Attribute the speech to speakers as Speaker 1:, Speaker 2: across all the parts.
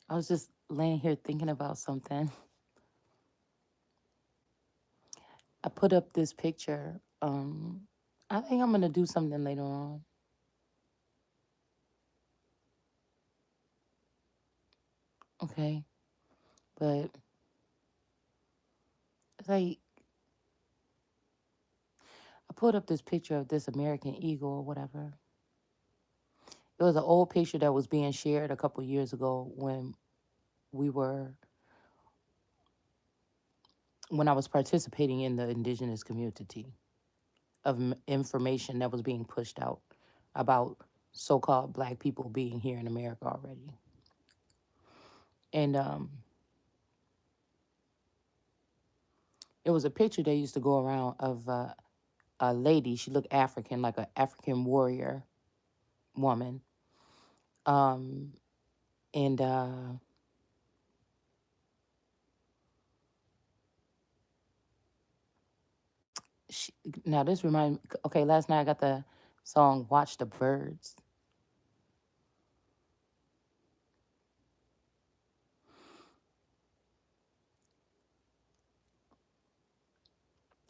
Speaker 1: I was just laying here thinking about something. I put up this picture. I think I'm gonna do something later on. Okay, but it's like I put up this picture of this American eagle or whatever. It was an old picture that was being shared a couple years ago we were when I was participating in the indigenous community of information that was being pushed out about so-called black people being here in America already. And it was a picture that used to go around of a lady. She looked African, like an African warrior woman. Um, and she, now this remind okay, last night I got the song "Watch the Birds,"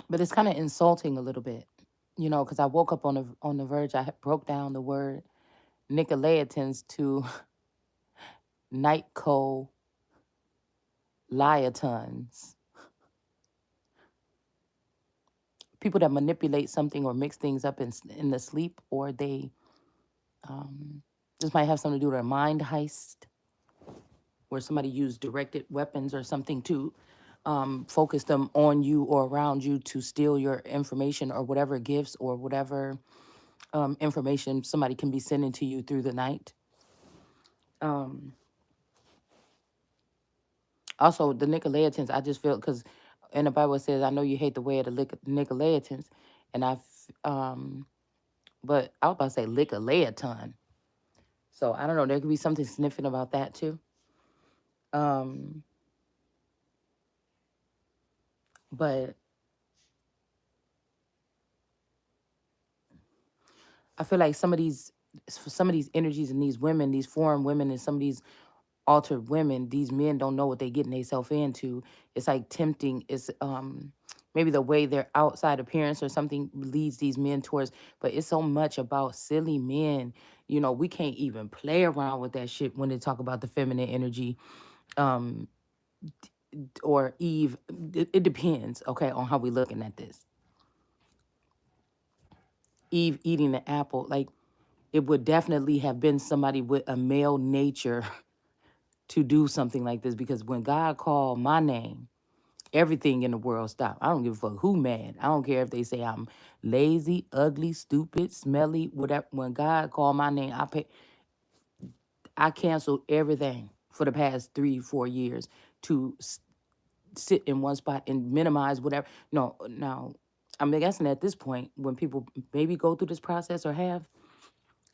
Speaker 1: but it's kind of insulting a little bit, because I woke up on the verge. Broke down the word Nicolaitans to Nicolaitans, people that manipulate something or mix things up in the sleep, or they um, this might have something to do with a mind heist, where somebody used directed weapons or something to focus them on you or around you to steal your information or whatever gifts or whatever information somebody can be sending to you through the night. Um, Also, the Nicolaitans, I just feel because in the Bible it says, "I know you hate the way of the Nicolaitans," and but I was about to say Nicolaitan. So I don't know. There could be something significant about that too. Um, but I feel like some of these energies and these women, these foreign women, and some of these altered women, these men don't know what they getting themselves into. It's like tempting. It's maybe the way their outside appearance or something leads these men towards, but it's so much about silly men. We can't even play around with that shit when they talk about the feminine energy. Um, or Eve. It depends, okay, on how we looking at this. Eve eating the apple, like it would definitely have been somebody with a male nature to do something like this, because when God called my name, everything in the world stopped. I don't give a fuck who mad. I don't care if they say I'm lazy, ugly, stupid, smelly, whatever. When God called my name, I canceled everything for the past 3 4 years to sit in one spot and minimize whatever. No, now I'm guessing at this point, when people maybe go through this process or have,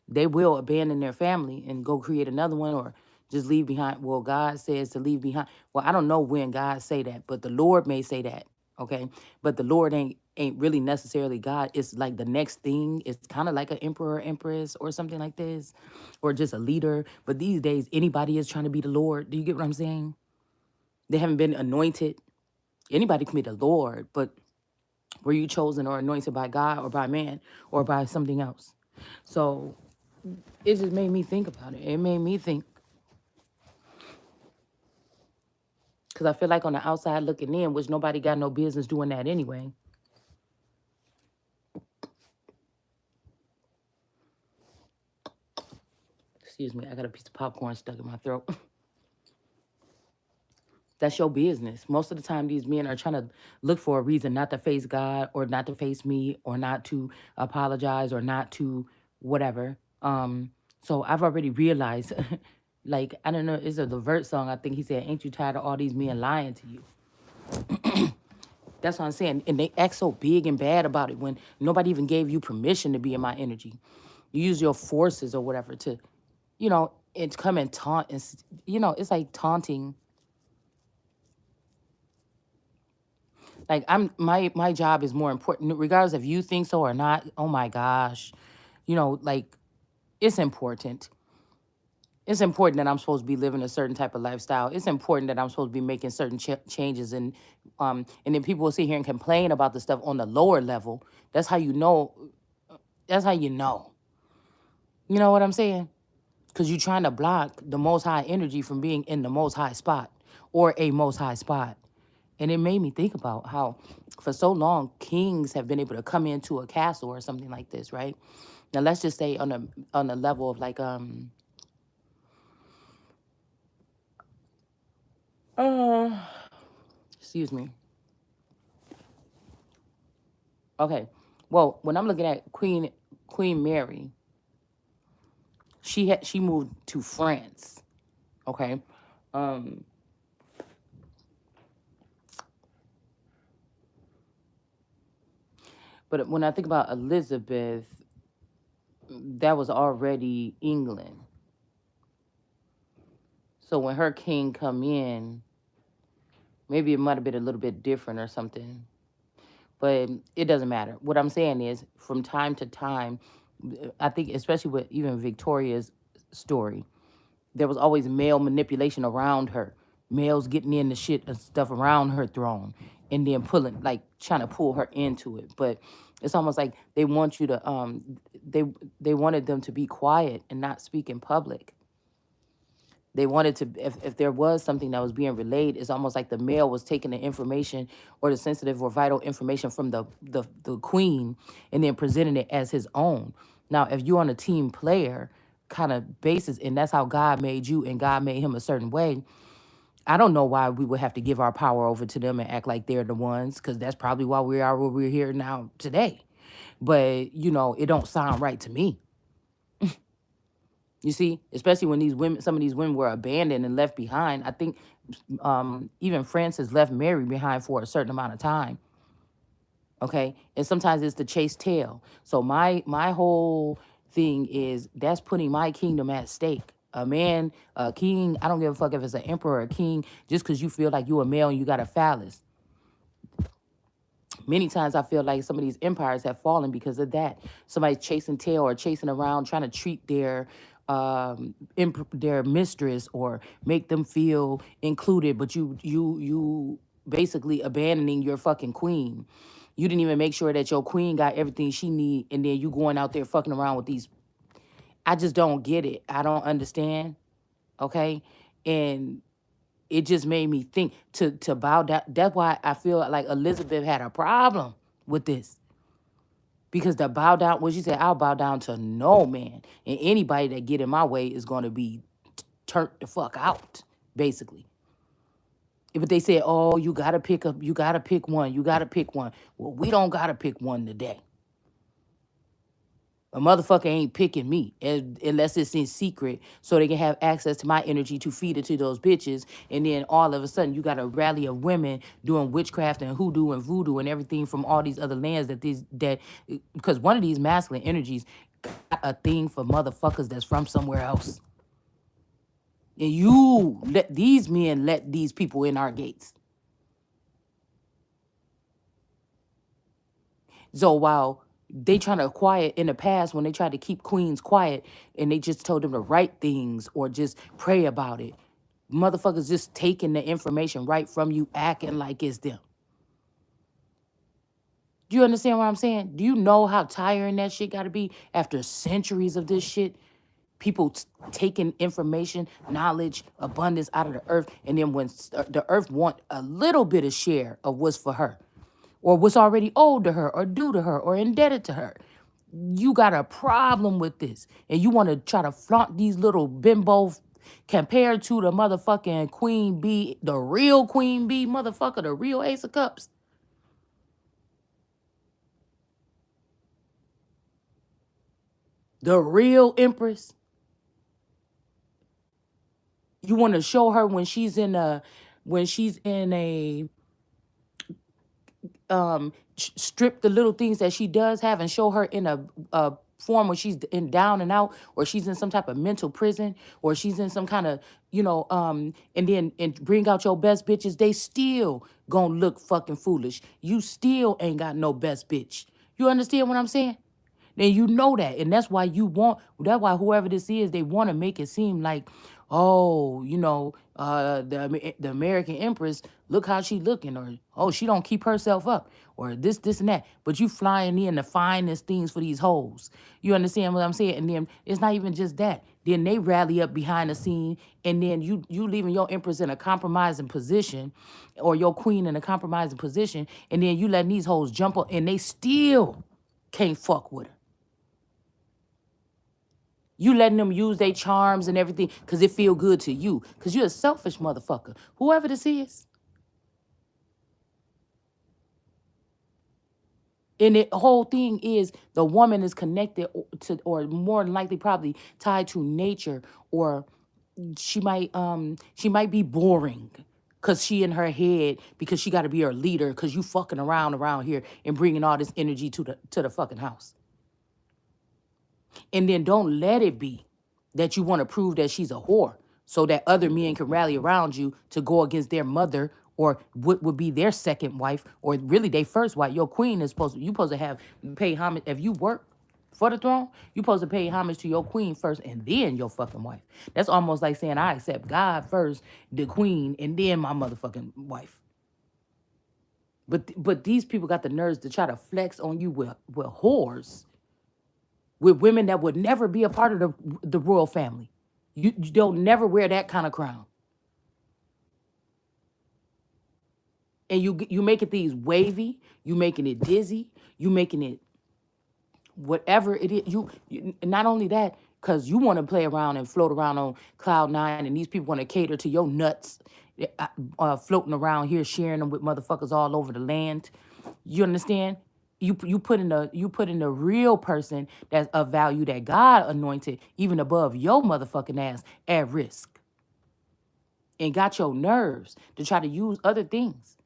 Speaker 1: they will abandon their family and go create another one, or just leave behind. Well, God says to leave behind. Well, I don't know when God say that, but the Lord may say that. Okay, but the Lord ain't really necessarily God. It's like the next thing. It's kind of like an emperor, empress, or something like this, or just a leader. But these days, anybody is trying to be the Lord. Do you get what I'm saying? They haven't been anointed. Anybody can be the Lord, but were you chosen or anointed by God or by man or by something else? So it just made me think about it. It made me think, because I feel like on the outside looking in, which nobody got no business doing that anyway. Excuse me, I got a piece of popcorn stuck in my throat. That's your business. Most of the time, these men are trying to look for a reason not to face God or not to face me or not to apologize or not to whatever. So I've already realized, like, I don't know, it's a Levert song. I think he said, "Ain't you tired of all these men lying to you?" That's what I'm saying. And they act so big and bad about it when nobody even gave you permission to be in my energy. You use your forces or whatever to, and come and taunt. And, it's like taunting. Like my job is more important, regardless if you think so or not. Oh my gosh. Like it's important. It's important that I'm supposed to be living a certain type of lifestyle. It's important that I'm supposed to be making certain changes, and then people will sit here and complain about the stuff on the lower level. That's how you know. That's how you know. You know what I'm saying? Because you're trying to block the most high energy from being in the most high spot or a most high spot. And it made me think about how for so long kings have been able to come into a castle or something like this, right? Now let's just say on a level of like uh excuse me. Okay. Well, when I'm looking at Queen Mary, she moved to France. Okay. Um but when I think about Elizabeth, that was already England. So when her king come in, maybe it might have been a little bit different or something. But it doesn't matter. What I'm saying is, from time to time, I think, especially with even Victoria's story, there was always male manipulation around her, males getting in the shit and stuff around her throne, and then pulling, like, trying to pull her into it. But it's almost like they want you to, they they wanted them to be quiet and not speak in public. They wanted to, if there was something that was being relayed, it's almost like the male was taking the information or the sensitive or vital information from the queen and then presenting it as his own. Now if you're on a team player kind of basis and that's how God made you and God made him a certain way, I don't know why we would have to give our power over to them and act like they're the ones, because that's probably why we are where we're here now today. But it don't sound right to me. You see, especially when these women, some of these women were abandoned and left behind. I think even Francis left Mary behind for a certain amount of time. Okay, and sometimes it's the chase tail. So my whole thing is that's putting my kingdom at stake. A man, a king. I don't give a fuck if it's an emperor or a king. Just because you feel like you a male and you got a phallus, many times I feel like some of these empires have fallen because of that. Somebody chasing tail or chasing around, trying to treat their mistress or make them feel included, but you basically abandoning your fucking queen. You didn't even make sure that your queen got everything she need, and then you going out there fucking around with these. I just don't get it. I don't understand. Okay, and it just made me think to bow down. That's why I feel like Elizabeth had a problem with this. Because the bow down, when she said, I'll bow down to no man. And anybody that get in my way is going to be turned the fuck out, basically. But they said, oh, you gotta pick one, you gotta pick one. Well, we don't gotta pick one today. A motherfucker ain't picking me unless it's in secret so they can have access to my energy to feed it to those bitches. And then all of a sudden you got a rally of women doing witchcraft and hoodoo and voodoo and everything from all these other lands because one of these masculine energies got a thing for motherfuckers that's from somewhere else. And you let these men let these people in our gates. So while they trying to quiet in the past, when they tried to keep queens quiet and they just told them to write things or just pray about it, motherfuckers just taking the information right from you, acting like it's them. Do you understand what I'm saying? Do you know how tiring that shit got to be after centuries of this shit? People taking information, knowledge, abundance out of the earth, and then when the earth want a little bit of share of what's for her, or what's already owed to her, or due to her, or indebted to her, you got a problem with this, and you want to try to flaunt these little bimbo compared to the motherfucking queen bee, the real queen bee, motherfucker, the real ace of cups, the real empress. You want to show her when she's in a strip the little things that she does have and show her in a form where she's in down and out, or she's in some type of mental prison, or she's in some kind of and then and bring out your best bitches, they still gonna look fucking foolish. You still ain't got no best bitch. You understand what I'm saying? then you know that. And that's why whoever this is, they want to make it seem like, oh, the American Empress, look how she looking, or oh, she don't keep herself up, or this and that. But you flying in the finest things for these hoes. You understand what I'm saying? And then it's not even just that. Then they rally up behind the scene, and then you leaving your Empress in a compromising position, or your queen in a compromising position, and then you letting these hoes jump up, and they still can't fuck with her. You letting them use their charms and everything because it feel good to you. Because you're a selfish motherfucker. Whoever this is. And the whole thing is the woman is connected to, or more than likely probably tied to nature, or she might be boring because she in her head because she got to be her leader because you fucking around here and bringing all this energy to the fucking house. And then don't let it be that you want to prove that she's a whore so that other men can rally around you to go against their mother or what would be their second wife or really their first wife. Your queen is supposed to have pay homage. If you work for the throne, you supposed to pay homage to your queen first and then your fucking wife. That's almost like saying I accept God first, the queen, and then my motherfucking wife. But these people got the nerves to try to flex on you with whores, with women that would never be a part of the royal family. They'll never wear that kind of crown. And you making things wavy, you making it dizzy, you making it whatever it is. You not only that, because you want to play around and float around on cloud nine, and these people want to cater to your nuts, floating around here, sharing them with motherfuckers all over the land. You understand? You put in a real person that's of value that God anointed even above your motherfucking ass at risk, and got your nerves to try to use other things.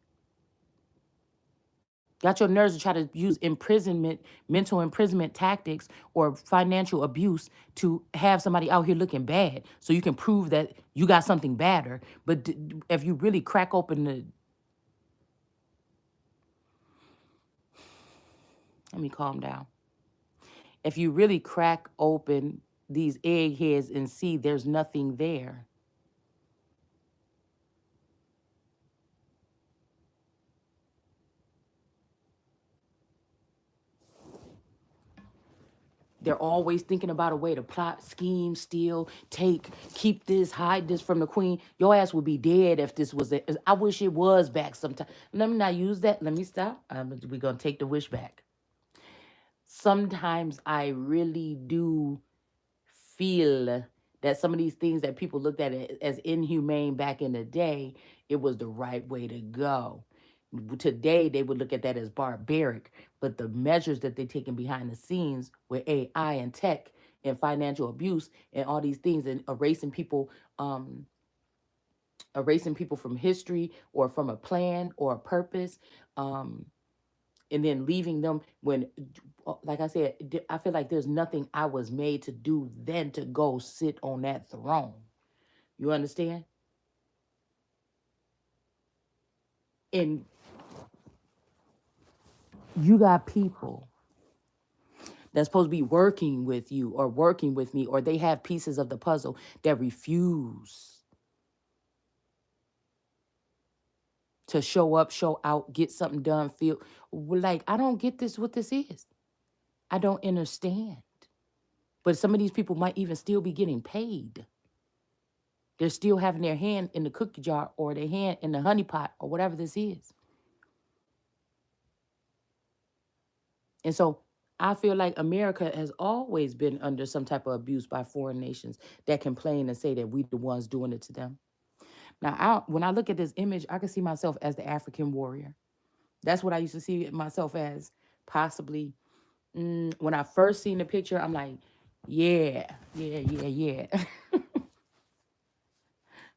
Speaker 1: Got your nerves to try to use imprisonment, mental imprisonment tactics, or financial abuse to have somebody out here looking bad so you can prove that you got something badder. But if you really crack open let me calm down. If you really crack open these eggheads and see there's nothing there, they're always thinking about a way to plot, scheme, steal, keep this, hide this from the queen. Your ass would be dead if this was it. I wish it was back sometime. Let me not use that. Let me stop. We're going to take the wish back. Sometimes I really do feel that some of these things that people looked at it as inhumane back in the day, it was the right way to go. Today, they would look at that as barbaric, but the measures that they're taking behind the scenes with AI and tech and financial abuse and all these things and erasing people from history or from a plan or a purpose, and then leaving them when, like I said, I feel like there's nothing I was made to do than to go sit on that throne. You understand? And you got people that's supposed to be working with you or working with me, or they have pieces of the puzzle that refuse to show up, show out, get something done, feel like I don't get this, what this is. I don't understand. But some of these people might even still be getting paid. They're still having their hand in the cookie jar or their hand in the honey pot or whatever this is. And so I feel like America has always been under some type of abuse by foreign nations that complain and say that we the ones doing it to them. Now, when I look at this image, I can see myself as the African warrior. That's what I used to see myself as, possibly. When I first seen the picture, I'm like, yeah, yeah, yeah, yeah.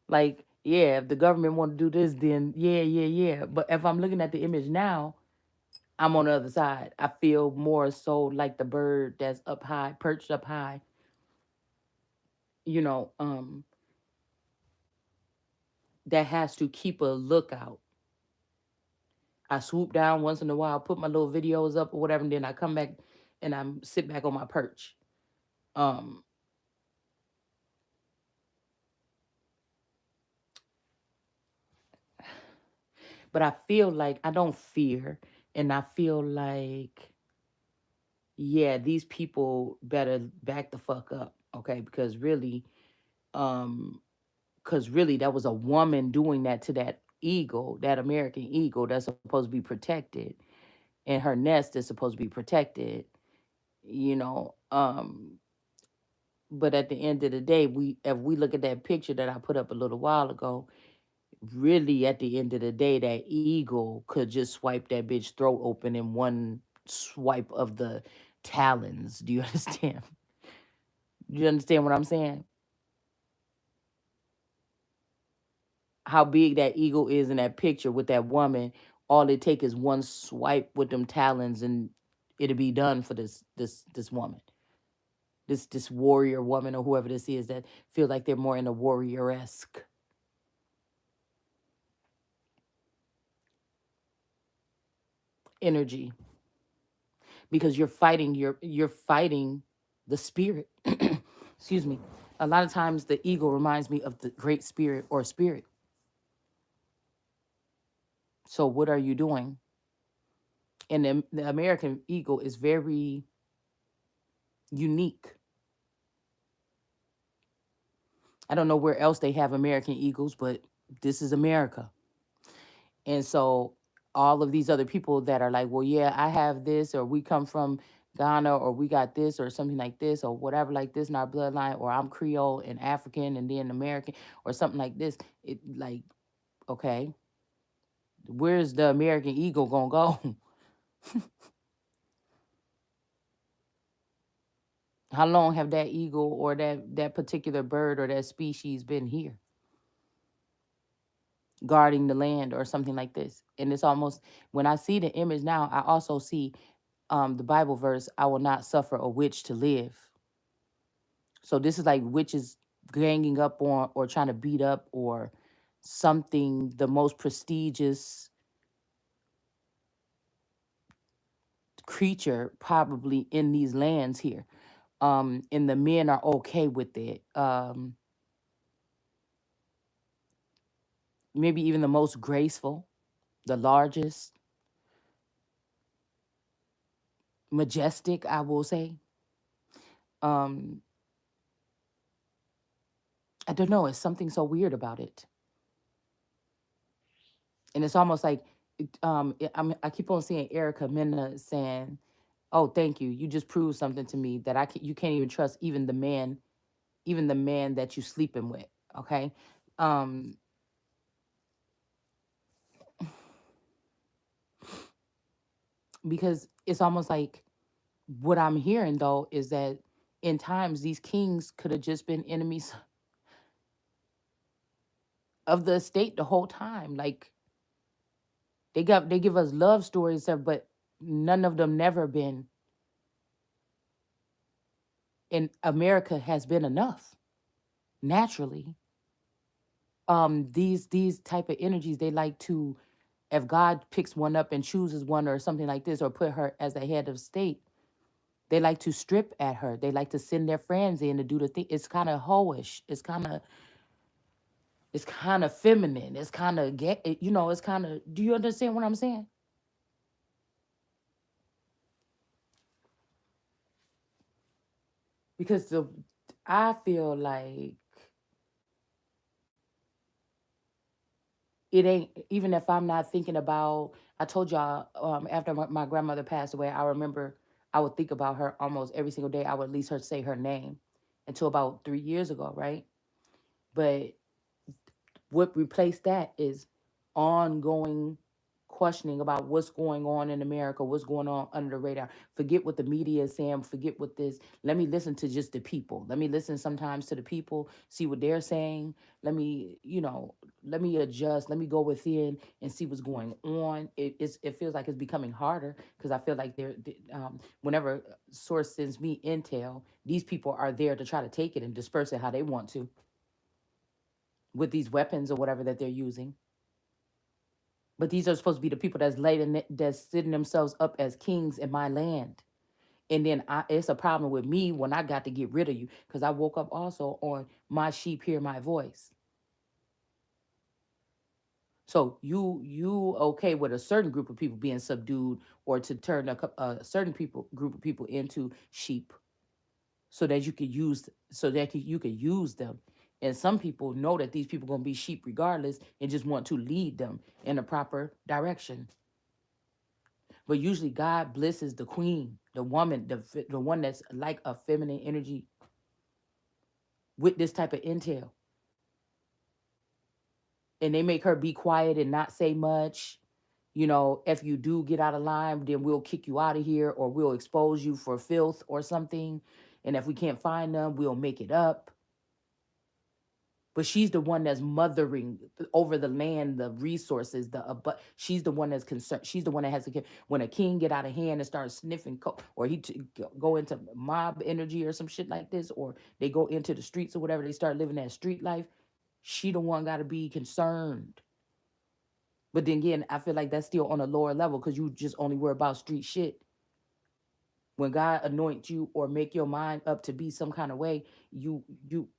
Speaker 1: Like, yeah, if the government want to do this, then yeah, yeah, yeah. But if I'm looking at the image now, I'm on the other side. I feel more so like the bird that's up high, perched up high, you know, that has to keep a lookout. I swoop down once in a while, put my little videos up or whatever, and then I come back and I'm sit back on my perch. Um, but I feel like I don't fear, and I feel like, yeah, these people better back the fuck up, okay? Um, because really that was a woman doing that to that eagle, that American eagle that's supposed to be protected, and her nest is supposed to be protected, you know. But at the end of the day, we if we look at that picture that I put up a little while ago, really at the end of the day, that eagle could just swipe that bitch throat open in one swipe of the talons. Do you understand? Do you understand what I'm saying? How big that eagle is in that picture with that woman. All it take is one swipe with them talons, and it'll be done for this woman, this warrior woman or whoever this is that feel like they're more in a warrior esque energy, because you're fighting the spirit. Excuse me. A lot of times the eagle reminds me of the great spirit or spirit. So what are you doing? And the American eagle is very unique. I don't know where else they have American eagles, but this is America. And so all of these other people that are like, well, yeah, I have this, or we come from Ghana, or we got this, or something like this, or whatever like this in our bloodline, or I'm Creole and African and then American, or something like this. It like, okay, where's the American eagle gonna go? How long have that eagle or that particular bird or that species been here, guarding the land or something like this? And it's almost, when I see the image now, I also see the Bible verse, I will not suffer a witch to live. So this is like witches ganging up on or trying to beat up or something, the most prestigious creature probably in these lands here. And the men are okay with it. Maybe even the most graceful, the largest, majestic, I will say. Um, I don't know, it's something so weird about it. And it's almost like I keep on seeing Erica Mena saying, "Oh, thank you. You just proved something to me that you can't even trust even the man that you sleeping with." Okay, um, because it's almost like what I'm hearing though is that in times these kings could have just been enemies of the estate the whole time. Like they give us love stories, but none of them never been. And America has been enough naturally. These type of energies, they like to, if God picks one up and chooses one or something like this, or put her as a head of state, they like to strip at her. They like to send their friends in to do the thing. It's kind of hoish. It's kind of feminine. It's kind of get. It's kind of. Do you understand what I'm saying? Because I feel like it ain't, even if I'm not thinking about. I told y'all, after my grandmother passed away, I remember I would think about her almost every single day. I would at least say her name until about 3 years ago, right? But what replaced that is ongoing questioning about what's going on in America, what's going on under the radar. Forget what the media is saying, forget what this. Let me listen to just the people. Let me listen sometimes to the people, see what they're saying. Let me adjust. Let me go within and see what's going on. It feels like it's becoming harder because I feel like whenever source sends me intel, these people are there to try to take it and disperse it how they want to with these weapons or whatever that they're using. But these are supposed to be the people that's setting themselves up as kings in my land. And then it's a problem with me when I got to get rid of you because I woke up also on my sheep hear my voice. So you okay with a certain group of people being subdued or to turn a certain group of people into sheep so that you could use so that you could use them. And some people know that these people going to be sheep regardless and just want to lead them in a proper direction. But usually God blesses the queen, the woman, the one that's like a feminine energy with this type of intel. And they make her be quiet and not say much. You know, if you do get out of line, then we'll kick you out of here or we'll expose you for filth or something. And if we can't find them, we'll make it up. But she's the one that's mothering over the land, the resources, but she's the one that's concerned. She's the one that has to get when a king get out of hand and start sniffing or go into mob energy or some shit like this, or they go into the streets or whatever, they start living that street life. She the one got to be concerned. But then again, I feel like that's still on a lower level because you just only worry about street shit. When God anoints you or make your mind up to be some kind of way, you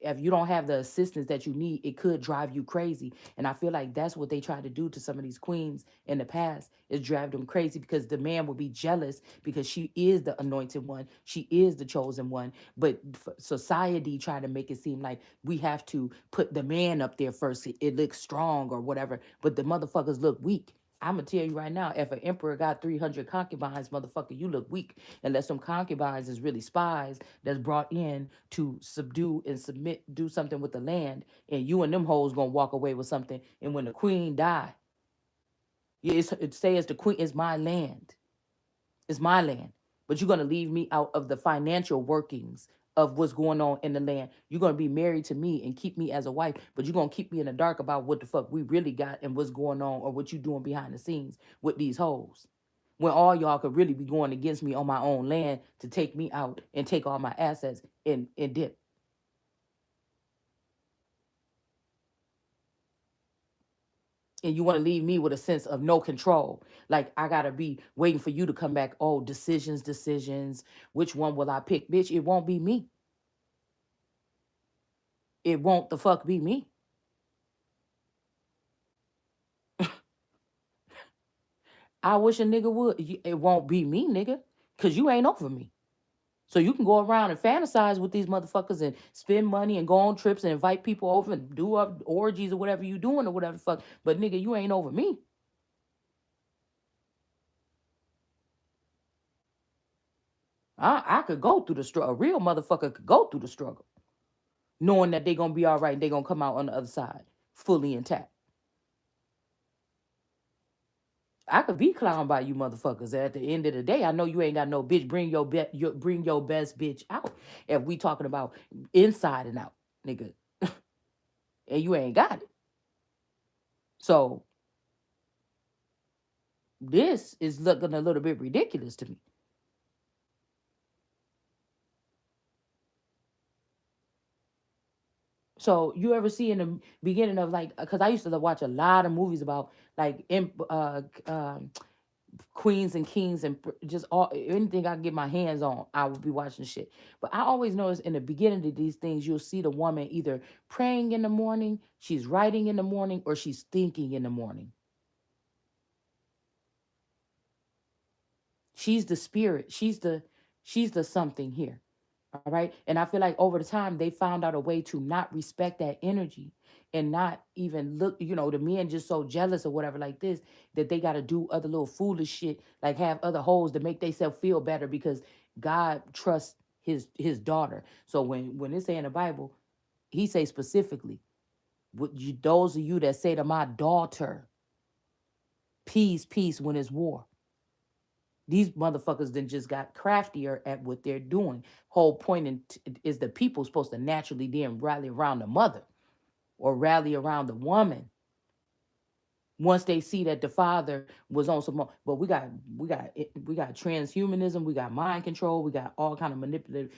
Speaker 1: if you don't have the assistance that you need, it could drive you crazy. And I feel like that's what they tried to do to some of these queens in the past, is drive them crazy because the man will be jealous because she is the anointed one, she is the chosen one. But society tried to make it seem like we have to put the man up there first. It looks strong or whatever, but the motherfuckers look weak. I'm gonna tell you right now, if an emperor got 300 concubines, motherfucker, you look weak. Unless some concubines is really spies that's brought in to subdue and submit, do something with the land, and you and them hoes gonna walk away with something. And when the queen die, yeah, it says the queen is my land. It's my land. But you're gonna leave me out of the financial workings of what's going on in the land. You're gonna be married to me and keep me as a wife, but you're gonna keep me in the dark about what the fuck we really got and what's going on or what you doing behind the scenes with these hoes. When all y'all could really be going against me on my own land to take me out and take all my assets and dip. And you want to leave me with a sense of no control. Like I gotta be waiting for you to come back. Oh, decisions, decisions. Which one will I pick? Bitch, it won't be me. It won't the fuck be me. I wish a nigga would. It won't be me, nigga. Cause you ain't over me. So you can go around and fantasize with these motherfuckers and spend money and go on trips and invite people over and do up orgies or whatever you doing or whatever the fuck. But nigga, you ain't over me. I could go through the struggle. A real motherfucker could go through the struggle, knowing that they gonna be all right and they gonna come out on the other side fully intact. I could be clowned by you motherfuckers. At the end of the day, I know you ain't got no bitch. Bring your best bitch out. If we talking about inside and out, nigga, and you ain't got it. So this is looking a little bit ridiculous to me. So you ever see in the beginning of like, because I used to watch a lot of movies about like queens and kings and just all anything I can get my hands on, I will be watching shit. But I always notice in the beginning of these things, you'll see the woman either praying in the morning, she's writing in the morning, or she's thinking in the morning. She's the spirit. She's the something here. All right. And I feel like over the time they found out a way to not respect that energy and not even look, the men just so jealous or whatever like this that they gotta do other little foolish shit, like have other hoes to make themselves feel better because God trusts his daughter. So when it say in the Bible, he say specifically, those of you that say to my daughter, peace, peace when it's war. These motherfuckers then just got craftier at what they're doing. Whole point is the people supposed to naturally then rally around the mother or rally around the woman, Once they see that the father was on some more, but we got transhumanism, we got mind control, we got all kind of manipulative.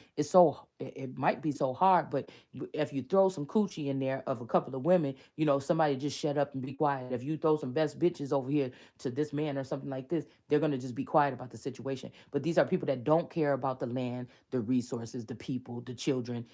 Speaker 1: It might be so hard, but if you throw some coochie in there of a couple of women, somebody just shut up and be quiet. If you throw some best bitches over here to this man or something like this, they're going to just be quiet about the situation. But these are people that don't care about the land, the resources, the people, the children.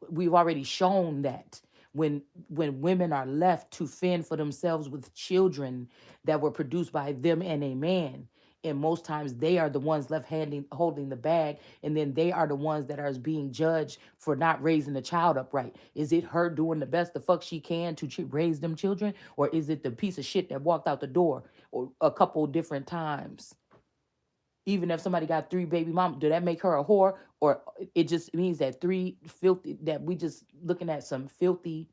Speaker 1: We've already shown that when women are left to fend for themselves with children that were produced by them and a man, and most times they are the ones left holding the bag, and then they are the ones that are being judged for not raising the child upright. Is it her doing the best the fuck she can to raise them children, or is it the piece of shit that walked out the door or a couple different times? Even if somebody got three baby mom, do that make her a whore? Or it just means that three filthy, that we just looking at some filthy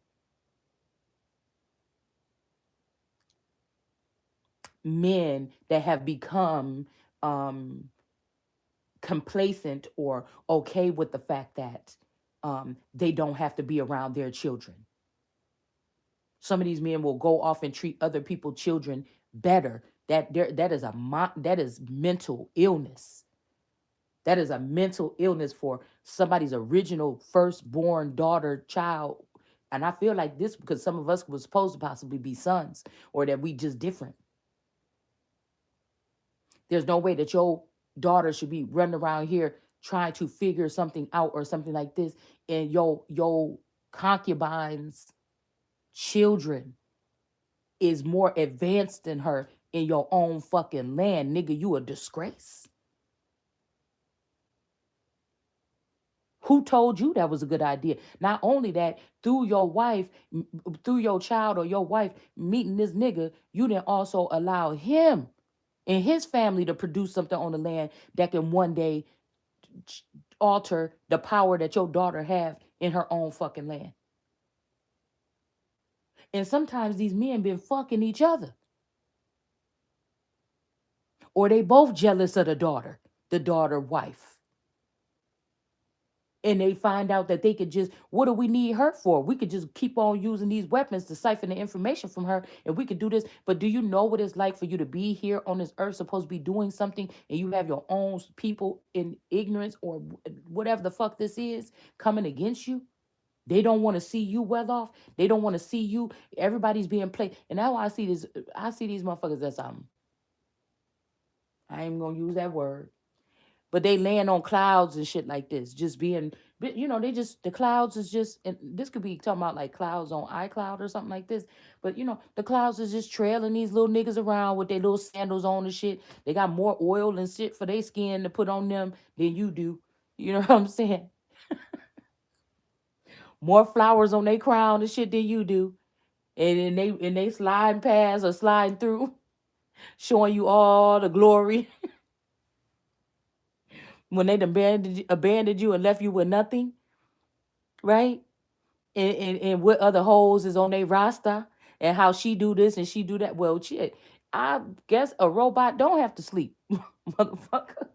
Speaker 1: men that have become um complacent or okay with the fact that they don't have to be around their children. Some of these men will go off and treat other people's children better. That is mental illness. That is a mental illness for somebody's original firstborn daughter, child. And I feel like this because some of us were supposed to possibly be sons, or that we just different. There's no way that your daughter should be running around here trying to figure something out or something like this, and your concubine's children is more advanced than her in your own fucking land. Nigga, you a disgrace. Who told you that was a good idea? Not only that, through your wife, through your child or your wife meeting this nigga, you didn't also allow him and his family to produce something on the land that can one day alter the power that your daughter have in her own fucking land. And sometimes these men been fucking each other, or they both jealous of the daughter wife. And they find out that they could just, what do we need her for? We could just keep on using these weapons to siphon the information from her, and we could do this. But do you know what it's like for you to be here on this earth, supposed to be doing something, and you have your own people in ignorance or whatever the fuck this is coming against you? They don't want to see you well off. They don't want to see you. Everybody's being played. And now I see this, I see these motherfuckers that's I ain't gonna use that word. But they laying on clouds and shit like this, just being, they just, the clouds is just, and this could be talking about like clouds on iCloud or something like this. But the clouds is just trailing these little niggas around with their little sandals on and shit. They got more oil and shit for their skin to put on them than you do. You know what I'm saying? More flowers on their crown and shit than you do. And they sliding past or sliding through, showing you all the glory when they abandoned you and left you with nothing, right? And what other hoes is on their roster, and how she do this and she do that. Well, shit, I guess a robot don't have to sleep, motherfucker.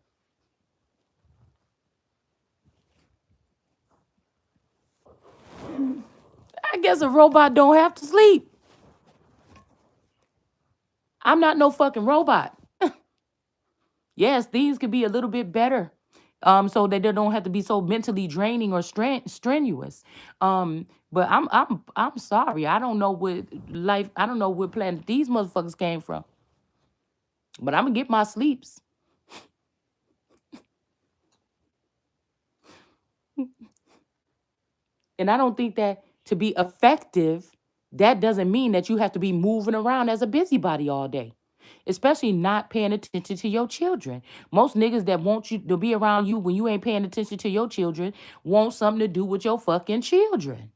Speaker 1: I guess a robot don't have to sleep. I'm not no fucking robot. Yes, these could be a little bit better. So that they don't have to be so mentally draining or strenuous. But I'm sorry. I don't know what life. I don't know what planet these motherfuckers came from. But I'm gonna get my sleeps. And I don't think that to be effective, that doesn't mean that you have to be moving around as a busybody all day. Especially not paying attention to your children. Most niggas that want you to be around you when you ain't paying attention to your children want something to do with your fucking children.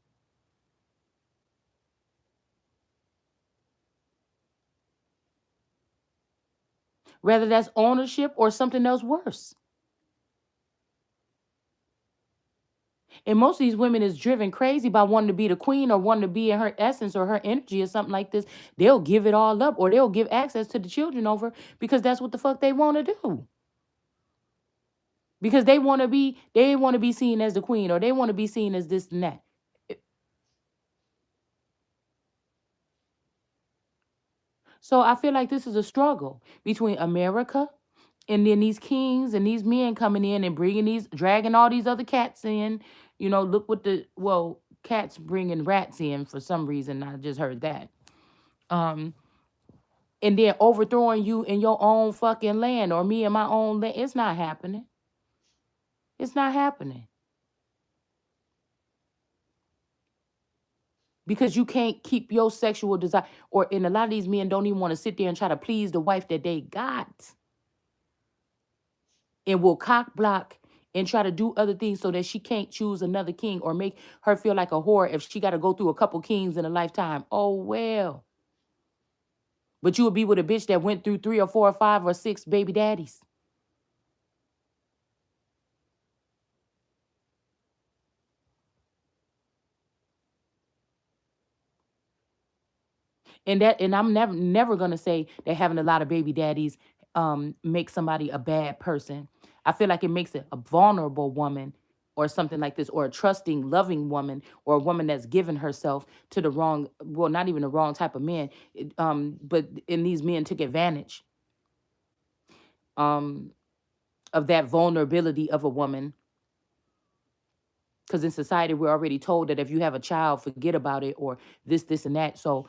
Speaker 1: Whether that's ownership or something else worse. And most of these women is driven crazy by wanting to be the queen or wanting to be in her essence or her energy or something like this. They'll give it all up, or they'll give access to the children over because that's what the fuck they want to do. Because they want to be seen as the queen, or they want to be seen as this and that. So I feel like this is a struggle between America and then these kings and these men coming in and bringing these, dragging all these other cats in. Look what cats bringing rats in for some reason. I just heard that. Um, and then overthrowing you in your own fucking land or me in my own land. It's not happening. It's not happening. Because you can't keep your sexual desire. And a lot of these men don't even want to sit there and try to please the wife that they got. And will cock block and try to do other things so that she can't choose another king or make her feel like a whore if she got to go through a couple kings in a lifetime. Oh, well. But you would be with a bitch that went through 3 or 4 or 5 or 6 baby daddies. And I'm never gonna say that having a lot of baby daddies makes somebody a bad person. I feel like it makes it a vulnerable woman or something like this, or a trusting, loving woman, or a woman that's given herself to the wrong, well, not even the wrong type of men, but and these men took advantage um of that vulnerability of a woman. Because in society we're already told that if you have a child, forget about it, or this and that. So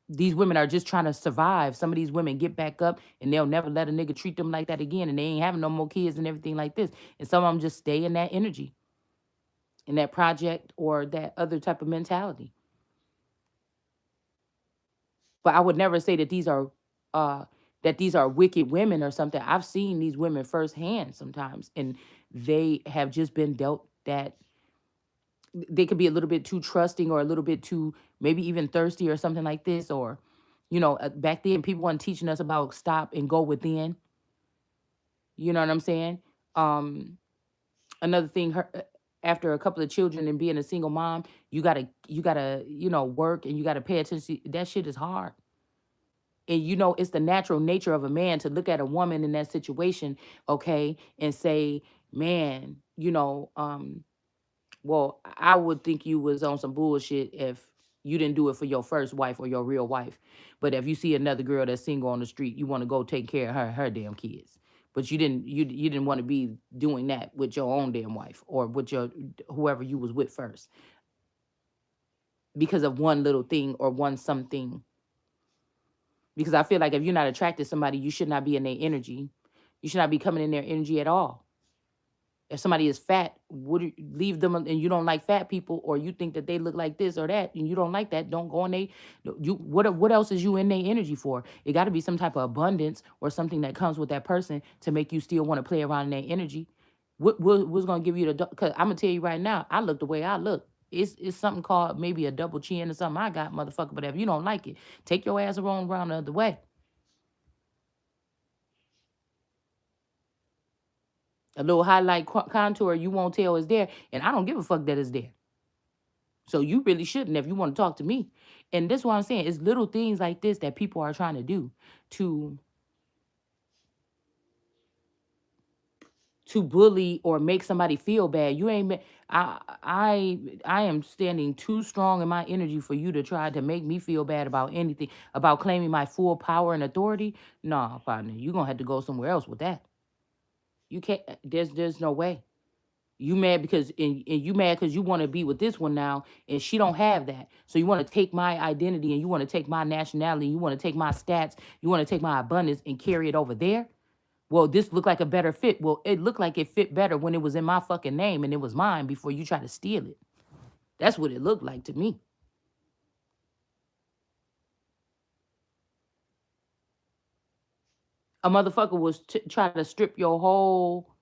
Speaker 1: these women are just trying to survive. Some of these women get back up and they'll never let a nigga treat them like that again, and they ain't having no more kids and everything like this. And some of them just stay in that energy, in that project or that other type of mentality. But I would never say uh that these are wicked women or something. I've seen these women firsthand sometimes, and they have just been dealt that they could be a little bit too trusting or a little bit too maybe even thirsty or something like this. Or back then people weren't teaching us about stop and go within. You know what I'm saying? um Another thing, after a couple of children and being a single mom, you gotta work, and you gotta pay attention. That shit is hard. And it's the natural nature of a man to look at a woman in that situation, okay, and say, man, well, I would think you was on some bullshit if you didn't do it for your first wife or your real wife. But if you see another girl that's single on the street, you want to go take care of her damn kids. But you didn't want to be doing that with your own damn wife or with your whoever you was with first because of one little thing or one something. Because I feel like if you're not attracted to somebody, you should not be in their energy. You should not be coming in their energy at all. If somebody is fat, leave them and you don't like fat people, or you think that they look like this or that, and you don't like that, don't go in they you what else is you in their energy for? It got to be some type of abundance or something that comes with that person to make you still want to play around in their energy. What's gonna give you the? Because I'm gonna tell you right now, I look the way I look. It's something called maybe a double chin or something I got, motherfucker. But if you don't like it, take your ass around the other way. A little highlight contour you won't tell is there, and I don't give a fuck that it's there. So you really shouldn't if you want to talk to me. And this is what I'm saying. It's little things like this that people are trying to do to bully or make somebody feel bad. You ain't I am standing too strong in my energy for you to try to make me feel bad about anything, about claiming my full power and authority. Nah, partner, you're gonna have to go somewhere else with that. You can't there's no way. You mad because and you mad because you want to be with this one now, and she don't have that. So you want to take my identity and you want to take my nationality, you want to take my stats, you want to take my abundance and carry it over there. Well, this looked like a better fit. Well, it looked like it fit better when it was in my fucking name and it was mine before you try to steal it. That's what it looked like to me. A motherfucker was trying to strip your whole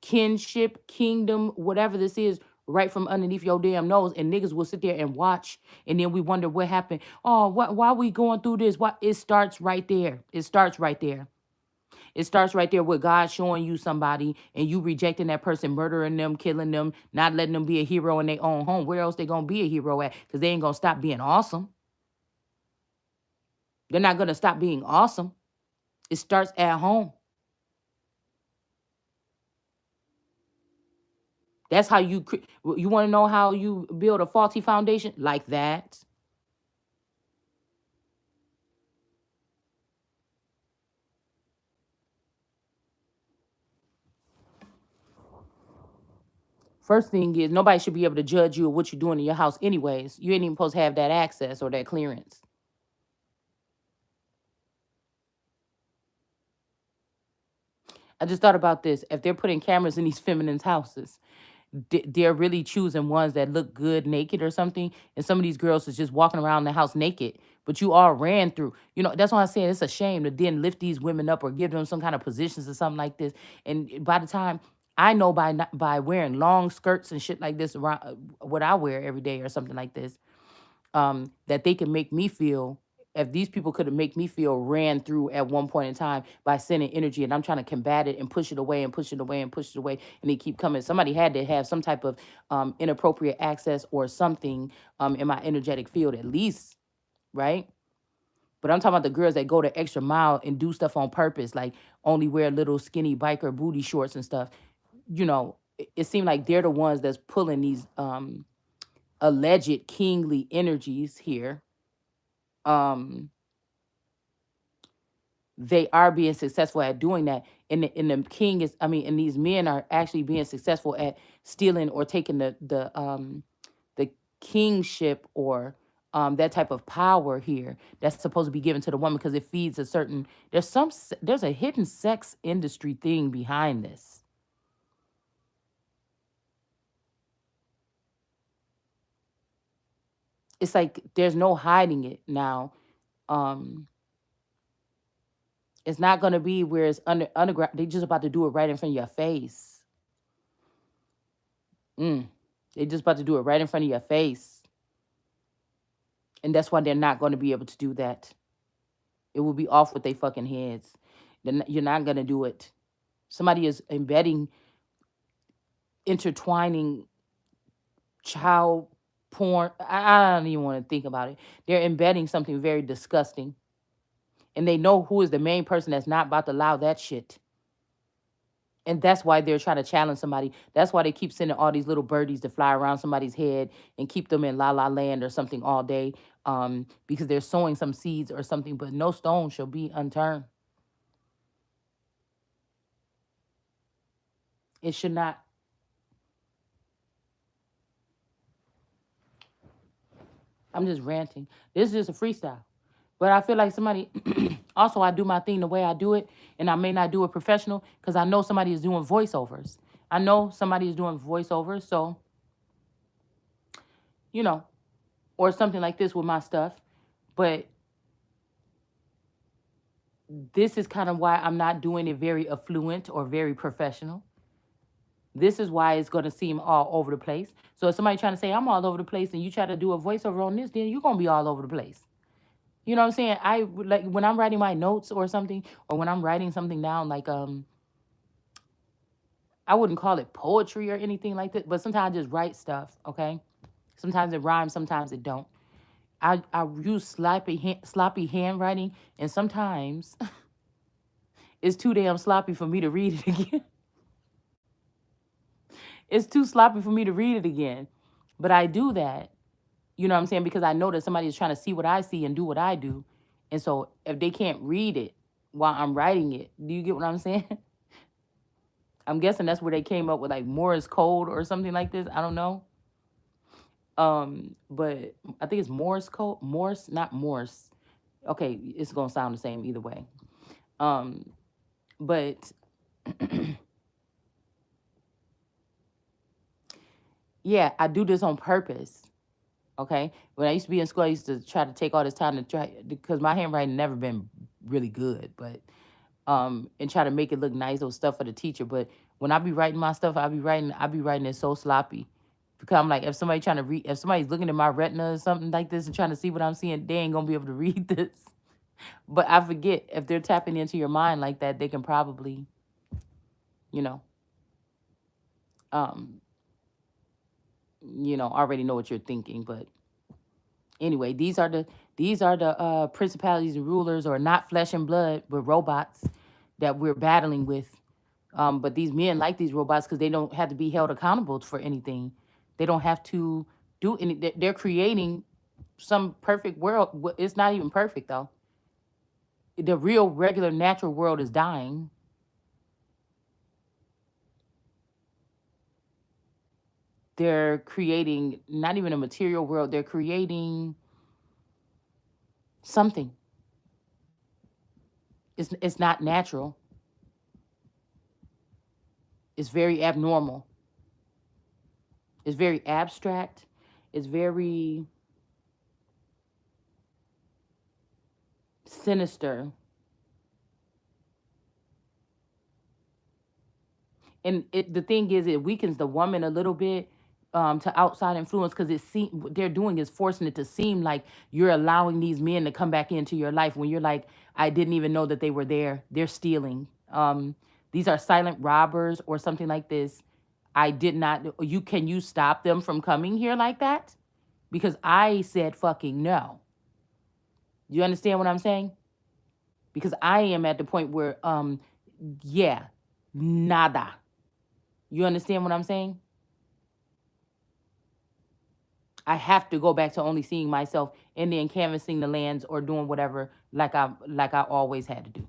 Speaker 1: kinship, kingdom, whatever this is, right from underneath your damn nose, and niggas will sit there and watch, and then we wonder what happened. Oh, why we going through this? Why it starts right there. It starts right there. It starts right there with God showing you somebody and you rejecting that person, murdering them, killing them, not letting them be a hero in their own home. Where else they gonna be a hero at? Because they ain't gonna stop being awesome. They're not gonna stop being awesome. It starts at home. That's how you want to know how you build a faulty foundation like that. First thing is nobody should be able to judge you or what you're doing in your house anyways. You ain't even supposed to have that access or that clearance. I just thought about this. If they're putting cameras in these feminines' houses, they're really choosing ones that look good naked or something. And some of these girls is just walking around the house naked, but you all ran through. You know, that's why I'm saying it's a shame to then lift these women up or give them some kind of positions or something like this. And by the time I know by wearing long skirts and shit like this around what I wear every day or something like this, that they can make me feel, if these people could have make me feel ran through at one point in time by sending energy and I'm trying to combat it and push it away and push it away and push it away and they keep coming. Somebody had to have some type of inappropriate access or something in my energetic field at least, right? But I'm talking about the girls that go the extra mile and do stuff on purpose, like only wear little skinny biker booty shorts and stuff. You know, it seemed like they're the ones that's pulling these alleged kingly energies here. um they are being successful at doing that, and the king is, I mean, and these men are actually being successful at stealing or taking the kingship or that type of power here that's supposed to be given to the woman because it feeds a certain, there's a hidden sex industry thing behind this. It's like there's no hiding it now. um it's not going to be where it's underground. They just about to do it right in front of your face. Mm. They just about to do it right in front of your face. And that's why they're not going to be able to do that. It will be off with their fucking heads. You're not going to do it. Somebody is embedding, intertwining child porn. I don't even want to think about it. They're embedding something very disgusting. And they know who is the main person that's not about to allow that shit. And that's why they're trying to challenge somebody. That's why they keep sending all these little birdies to fly around somebody's head and keep them in la la land or something all day, because they're sowing some seeds or something. But no stone shall be unturned. It should not. I'm just ranting. This is just a freestyle. But I feel like somebody, also, I do my thing the way I do it, and I may not do it professional because I know somebody is doing voiceovers. I know somebody is doing voiceovers, so, you know, or something like this with my stuff. But this is kind of why I'm not doing it very affluent or very professional. This is why it's going to seem all over the place. So if somebody trying to say I'm all over the place and you try to do a voiceover on this, then you're going to be all over the place. You know what I'm saying? I like when I'm writing my notes or something, or when I'm writing something down, like I wouldn't call it poetry or anything like that, but sometimes I just write stuff, okay? Sometimes it rhymes, sometimes it don't. I use sloppy handwriting, and sometimes it's too damn sloppy for me to read it again. It's too sloppy for me to read it again. But I do that, you know what I'm saying? Because I know that somebody is trying to see what I see and do what I do. And so if they can't read it while I'm writing it, do you get what I'm saying? I'm guessing that's where they came up with like Morse code or something like this. I don't know. But I think it's Morse code. Morse, not Morse. Okay, it's gonna sound the same either way. Um, but yeah, I do this on purpose. Okay. When I used to be in school, I used to try to take all this time to try because my handwriting never been really good, but and try to make it look nice or stuff for the teacher. But when I be writing my stuff, I be writing it so sloppy. Because I'm like, if somebody trying to read, if somebody's looking at my retina or something like this and trying to see what I'm seeing, they ain't gonna be able to read this. But I forget if they're tapping into your mind like that, they can probably, you know, um, already know what you're thinking. But anyway, these are the principalities and rulers, or not flesh and blood, but robots that we're battling with. But these men like these robots because they don't have to be held accountable for anything. They don't have to do any. They're creating some perfect world. It's not even perfect though. The real, regular, natural world is dying. they're creating not even a material world, they're creating something. It's not natural. It's very abnormal. It's very abstract. It's very sinister. And the thing is, it weakens the woman a little bit, to outside influence, because what they're doing is forcing it to seem like you're allowing these men to come back into your life when you're like, I didn't even know that they were there. They're stealing. These are silent robbers or something like this. I did not. You stop them from coming here like that? Because I said fucking no. You understand what I'm saying? Because I am at the point where, yeah, nada. You understand what I'm saying? I have to go back to only seeing myself and then canvassing the lands or doing whatever like I always had to do.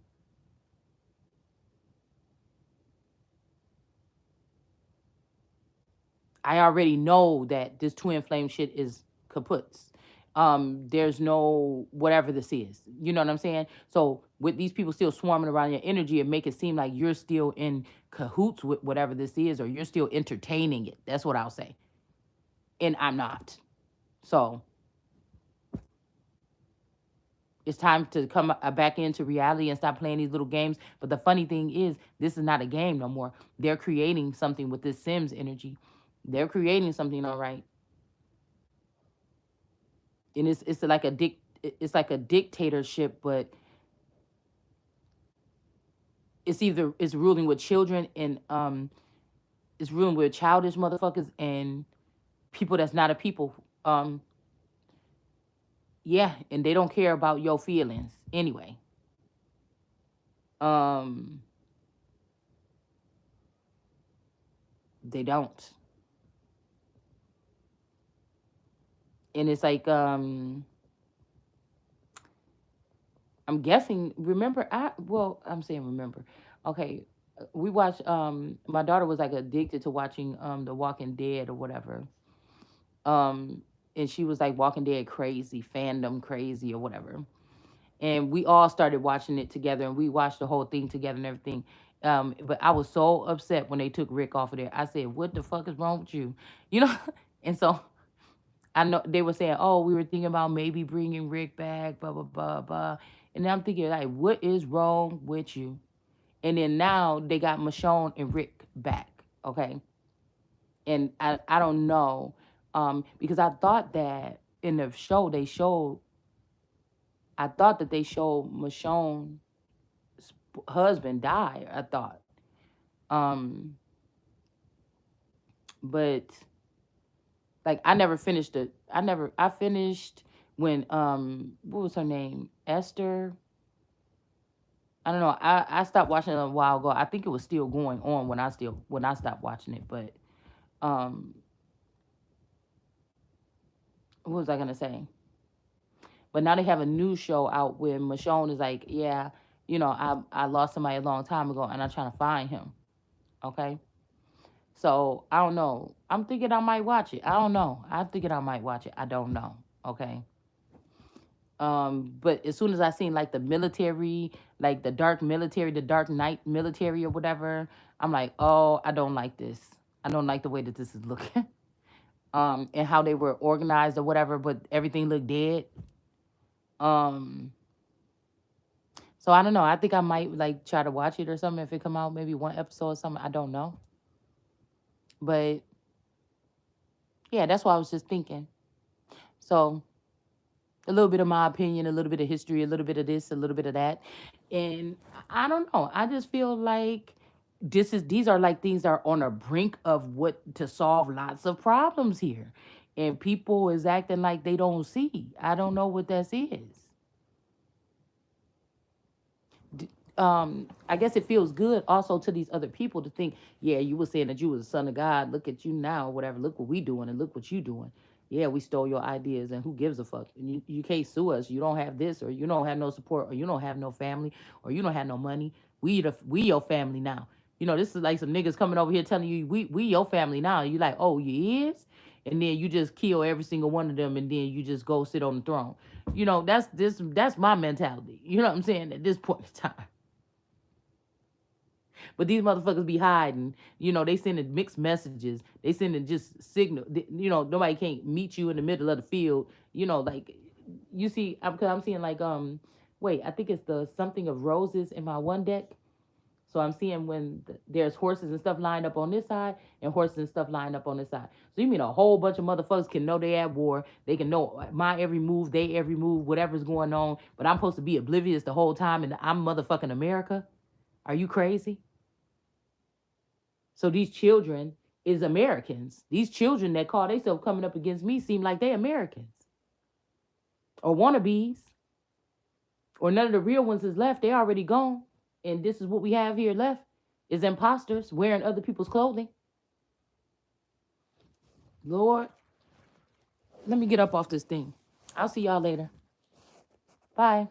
Speaker 1: I already know that this twin flame shit is kaputs. There's no whatever this is. You know what I'm saying? So with these people still swarming around your energy, it make it seem like you're still in cahoots with whatever this is, or you're still entertaining it. That's what I'll say. And I'm not. So it's time to come back into reality and stop playing these little games. But the funny thing is, this is not a game no more. They're creating something with this Sims energy. They're creating something, all right. And it's like a dictatorship, but it's ruling with children, and it's ruling with childish motherfuckers and people that's not a people. Yeah, and they don't care about your feelings anyway. Um, they don't. And it's like, I'm guessing. Remember, I'm saying remember. Okay, we watched. My daughter was like addicted to watching The Walking Dead or whatever. Um, and she was like Walking Dead crazy, fandom crazy or whatever. And we all started watching it together, and we watched the whole thing together and everything. But I was so upset when they took Rick off of there. I said, "What the fuck is wrong with you?" You know. And so I know they were saying, "Oh, we were thinking about maybe bringing Rick back, blah blah blah blah." And I'm thinking, like, what is wrong with you? And then now they got Michonne and Rick back, okay? And I don't know, because I thought that in the show I thought that they showed Michonne's husband die. I thought, um, but like I finished when what was her name, Esther. I don't know. I stopped watching it a while ago. I think it was still going on when I stopped watching it. But um, what was I gonna say? But now they have a new show out where Michonne is like, yeah, I lost somebody a long time ago, and I'm trying to find him. Okay, so I don't know. I'm thinking I might watch it. I don't know. I'm thinking I might watch it. I don't know. Okay. But as soon as I seen like the military, like the dark military, the dark night military or whatever, I'm like, oh, I don't like this. I don't like the way that this is looking. And how they were organized or whatever, but everything looked dead. Um, so I don't know. I think I might like try to watch it or something if it come out maybe one episode or something. I don't know. But yeah, that's what I was just thinking. So a little bit of my opinion, a little bit of history, a little bit of this, a little bit of that. And I don't know. I just feel like these are like things that are on a brink of what to solve lots of problems here. And people is acting like they don't see. I don't know what that is. I guess it feels good also to these other people to think, yeah, you were saying that you was a son of God. Look at you now, whatever. Look what we doing and look what you doing. Yeah, we stole your ideas and who gives a fuck? And you can't sue us. You don't have this, or you don't have no support, or you don't have no family, or you don't have no money. We your family now. You know, this is like some niggas coming over here telling you, we your family now. You like, oh, you is? And then you just kill every single one of them and then you just go sit on the throne. You know, that's my mentality. You know what I'm saying? At this point in time. But these motherfuckers be hiding. You know, they sending mixed messages. They sending just signal. You know, nobody can't meet you in the middle of the field. You know, like you see, cause I'm seeing like wait, I think it's the something of roses in my one deck. So I'm seeing when there's horses and stuff lined up on this side and horses and stuff lined up on this side. So you mean a whole bunch of motherfuckers can know they at war. They can know my every move, they every move, whatever's going on. But I'm supposed to be oblivious the whole time and I'm motherfucking America? Are you crazy? So these children is Americans. These children that call themselves coming up against me seem like they Americans. Or wannabes. Or none of the real ones is left. They already gone. And this is what we have here left is imposters wearing other people's clothing. Lord, let me get up off this thing. I'll see y'all later. Bye.